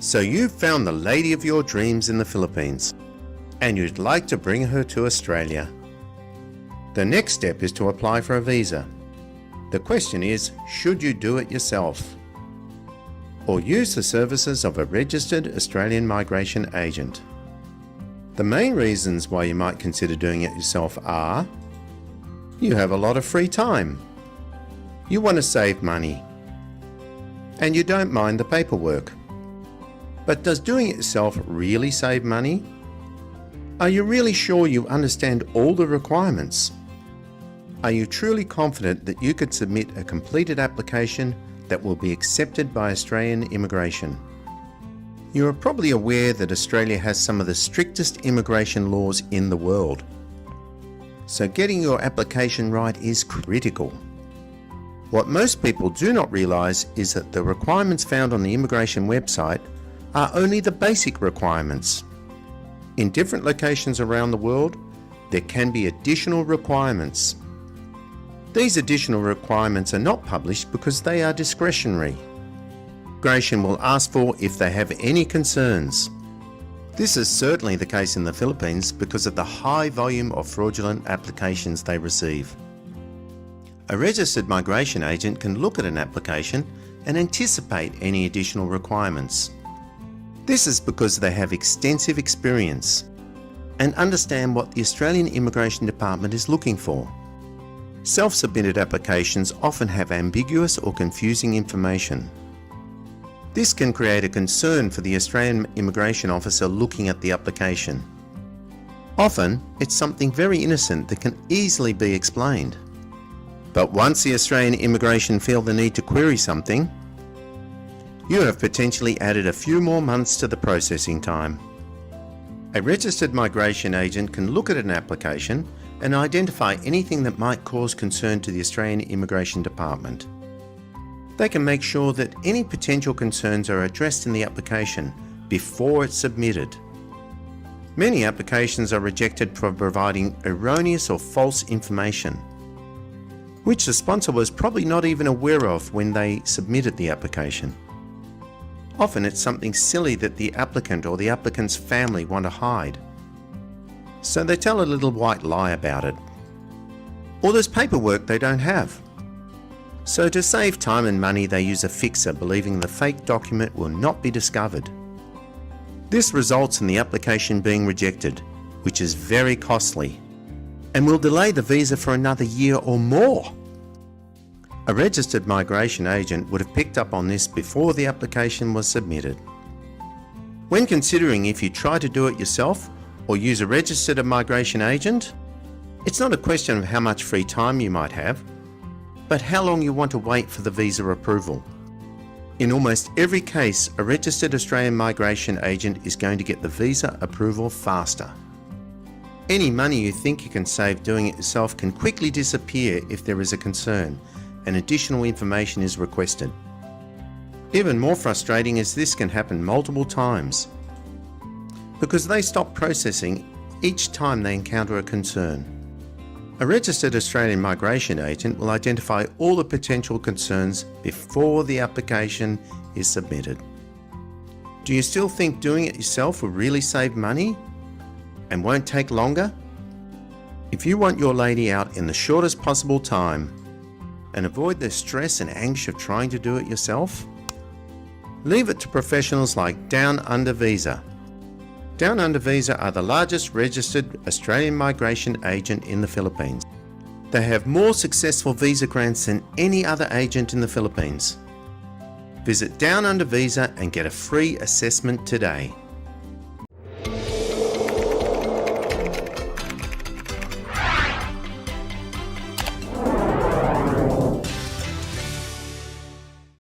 So you've found the lady of your dreams in the Philippines, and you'd like to bring her to Australia. The next step is to apply for a visa. The question is, should you do it yourself or use the services of a registered Australian migration agent? The main reasons why you might consider doing it yourself are: you have a lot of free time, you want to save money, and you don't mind the paperwork. But does doing it yourself really save money? Are you really sure you understand all the requirements? Are you truly confident that you could submit a completed application that will be accepted by Australian immigration? You are probably aware that Australia has some of the strictest immigration laws in the world. So getting your application right is critical. What most people do not realise is that the requirements found on the immigration website are only the basic requirements. In different locations around the world, there can be additional requirements. These additional requirements are not published because they are discretionary. Immigration will ask for if they have any concerns. This is certainly the case in the Philippines because of the high volume of fraudulent applications they receive. A registered migration agent can look at an application and anticipate any additional requirements. This is because they have extensive experience and understand what the Australian Immigration Department is looking for. Self-submitted applications often have ambiguous or confusing information. This can create a concern for the Australian immigration officer looking at the application. Often, it's something very innocent that can easily be explained. But once the Australian immigration feel the need to query something, you have potentially added a few more months to the processing time. A registered migration agent can look at an application and identify anything that might cause concern to the Australian Immigration Department. They can make sure that any potential concerns are addressed in the application before it's submitted. Many applications are rejected for providing erroneous or false information, which the sponsor was probably not even aware of when they submitted the application. Often it's something silly that the applicant or the applicant's family want to hide. So they tell a little white lie about it. Or there's paperwork they don't have. So to save time and money, they use a fixer, believing the fake document will not be discovered. This results in the application being rejected, which is very costly, and will delay the visa for another year or more. A registered migration agent would have picked up on this before the application was submitted. When considering if you try to do it yourself or use a registered migration agent, it's not a question of how much free time you might have, but how long you want to wait for the visa approval. In almost every case, a registered Australian migration agent is going to get the visa approval faster. Any money you think you can save doing it yourself can quickly disappear if there is a concern and additional information is requested. Even more frustrating is this can happen multiple times because they stop processing each time they encounter a concern. A registered Australian migration agent will identify all the potential concerns before the application is submitted. Do you still think doing it yourself will really save money and won't take longer? If you want your lady out in the shortest possible time and avoid the stress and anguish of trying to do it yourself, leave it to professionals like Down Under Visa. Down Under Visa are the largest registered Australian migration agent in the Philippines. They have more successful visa grants than any other agent in the Philippines. Visit Down Under Visa and get a free assessment today.